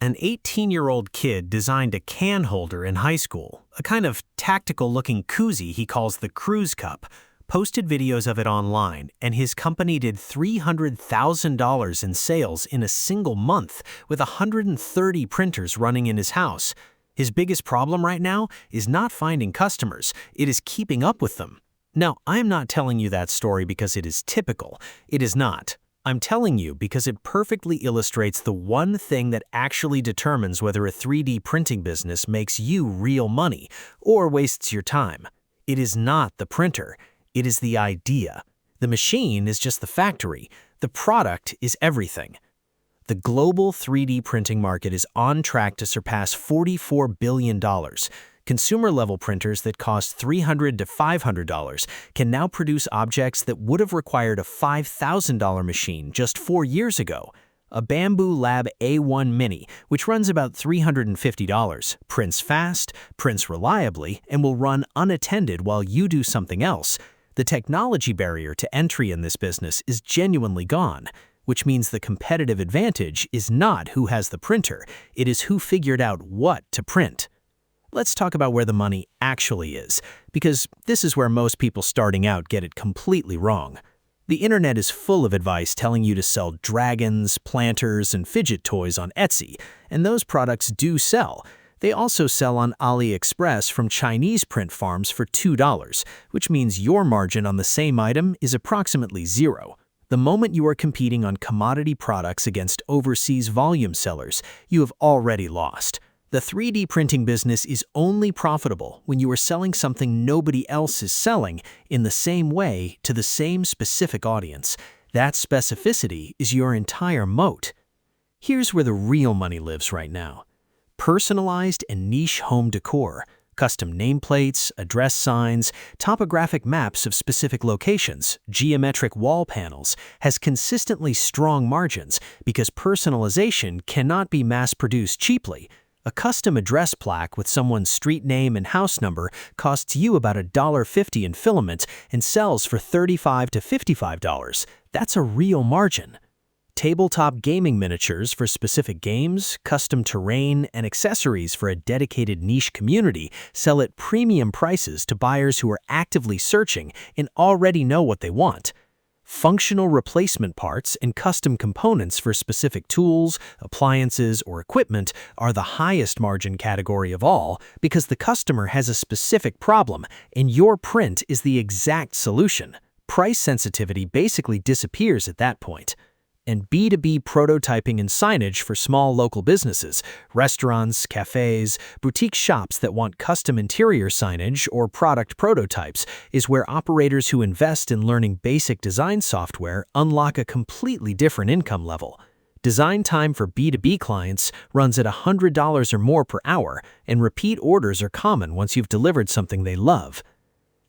An 18-year-old kid designed a can holder in high school, a kind of tactical-looking koozie he calls the Cruise Cup, posted videos of it online, and his company did $300,000 in sales in a single month with 130 printers running in his house. His biggest problem right now is not finding customers, it is keeping up with them. Now, I am not telling you that story because it is typical. It is not. I'm telling you because it perfectly illustrates the one thing that actually determines whether a 3D printing business makes you real money or wastes your time. It is not the printer. It is the idea. The machine is just the factory. The product is everything. The global 3D printing market is on track to surpass $44 billion. Consumer-level printers that cost $300 to $500 can now produce objects that would have required a $5,000 machine just 4 years ago. A Bambu Lab A1 Mini, which runs about $350, prints fast, prints reliably, and will run unattended while you do something else. The technology barrier to entry in this business is genuinely gone, which means the competitive advantage is not who has the printer, it is who figured out what to print. Let's talk about where the money actually is, because this is where most people starting out get it completely wrong. The internet is full of advice telling you to sell dragons, planters, and fidget toys on Etsy, and those products do sell. They also sell on AliExpress from Chinese print farms for $2, which means your margin on the same item is approximately zero. The moment you are competing on commodity products against overseas volume sellers, you have already lost. The 3D printing business is only profitable when you are selling something nobody else is selling in the same way to the same specific audience. That specificity is your entire moat. Here's where the real money lives right now. Personalized and niche home decor, custom nameplates, address signs, topographic maps of specific locations, geometric wall panels, has consistently strong margins because personalization cannot be mass-produced cheaply. A custom address plaque with someone's street name and house number costs you about $1.50 in filament and sells for $35 to $55. That's a real margin. Tabletop gaming miniatures for specific games, custom terrain, and accessories for a dedicated niche community sell at premium prices to buyers who are actively searching and already know what they want. Functional replacement parts and custom components for specific tools, appliances, or equipment are the highest margin category of all because the customer has a specific problem and your print is the exact solution. Price sensitivity basically disappears at that point. And B2B prototyping and signage for small local businesses, restaurants, cafes, boutique shops that want custom interior signage or product prototypes is where operators who invest in learning basic design software unlock a completely different income level. Design time for B2B clients runs at $100 or more per hour, and repeat orders are common once you've delivered something they love.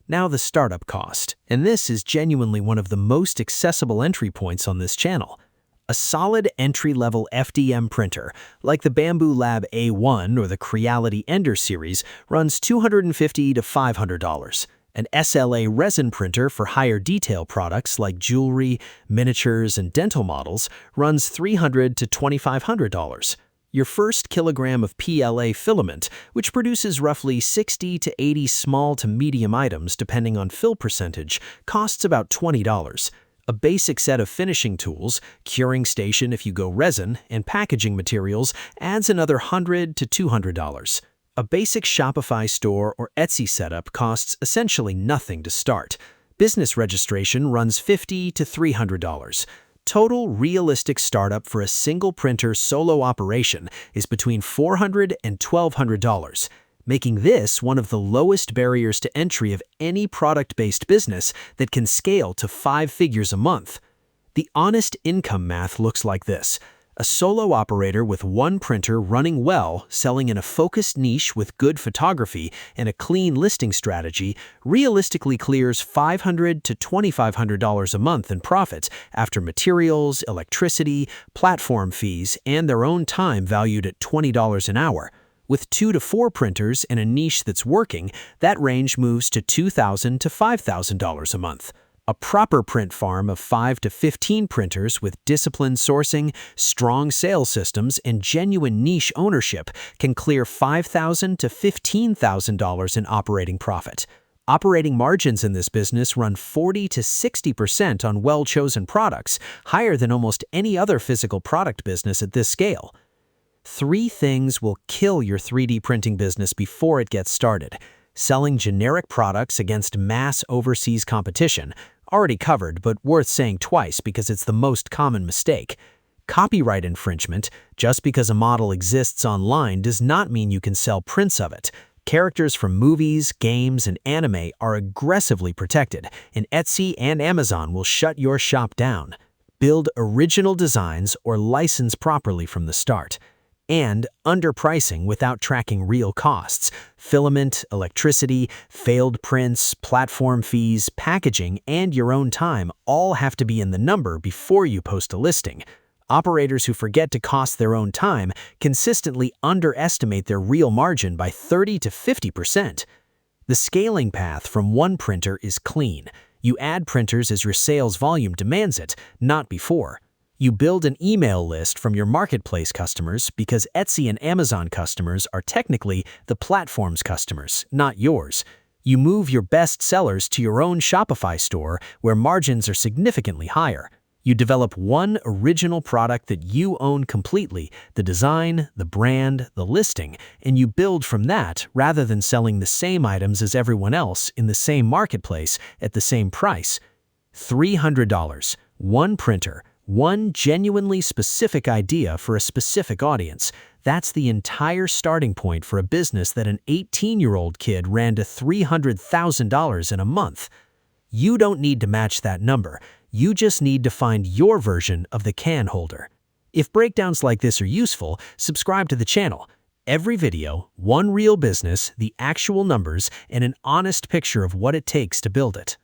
Now the startup cost, and this is genuinely one of the most accessible entry points on this channel. A solid entry-level FDM printer, like the Bambu Lab A1 or the Creality Ender series, runs $250 to $500. An SLA resin printer for higher detail products like jewelry, miniatures, and dental models runs $300 to $2,500. Your first kilogram of PLA filament, which produces roughly 60 to 80 small to medium items depending on fill percentage, costs about $20. A basic set of finishing tools, curing station if you go resin, and packaging materials adds another $100 to $200. A basic Shopify store or Etsy setup costs essentially nothing to start. Business registration runs $50 to $300. Total realistic startup for a single printer solo operation is between $400 and $1,200. Making this one of the lowest barriers to entry of any product-based business that can scale to 5 figures a month. The honest income math looks like this. A solo operator with one printer running well, selling in a focused niche with good photography and a clean listing strategy, realistically clears $500 to $2,500 a month in profits after materials, electricity, platform fees, and their own time valued at $20 an hour. With 2 to 4 printers and a niche that's working, that range moves to $2,000 to $5,000 a month. A proper print farm of 5 to 15 printers with disciplined sourcing, strong sales systems, and genuine niche ownership can clear $5,000 to $15,000 in operating profit. Operating margins in this business run 40 to 60% on well-chosen products, higher than almost any other physical product business at this scale. 3 things will kill your 3D printing business before it gets started. Selling generic products against mass overseas competition, already covered but worth saying twice because it's the most common mistake. Copyright infringement, just because a model exists online does not mean you can sell prints of it. Characters from movies, games, and anime are aggressively protected, and Etsy and Amazon will shut your shop down. Build original designs or license properly from the start. And underpricing without tracking real costs. Filament, electricity, failed prints, platform fees, packaging, and your own time all have to be in the number before you post a listing. Operators who forget to cost their own time consistently underestimate their real margin by 30 to 50%. The scaling path from one printer is clean. You add printers as your sales volume demands it, not before. You build an email list from your marketplace customers because Etsy and Amazon customers are technically the platform's customers, not yours. You move your best sellers to your own Shopify store where margins are significantly higher. You develop one original product that you own completely, the design, the brand, the listing, and you build from that rather than selling the same items as everyone else in the same marketplace at the same price. $300, one printer, one genuinely specific idea for a specific audience. That's the entire starting point for a business that an 18-year-old kid ran to $300,000 in a month. You don't need to match that number. You just need to find your version of the can holder. If breakdowns like this are useful, subscribe to the channel. Every video, one real business, the actual numbers, and an honest picture of what it takes to build it.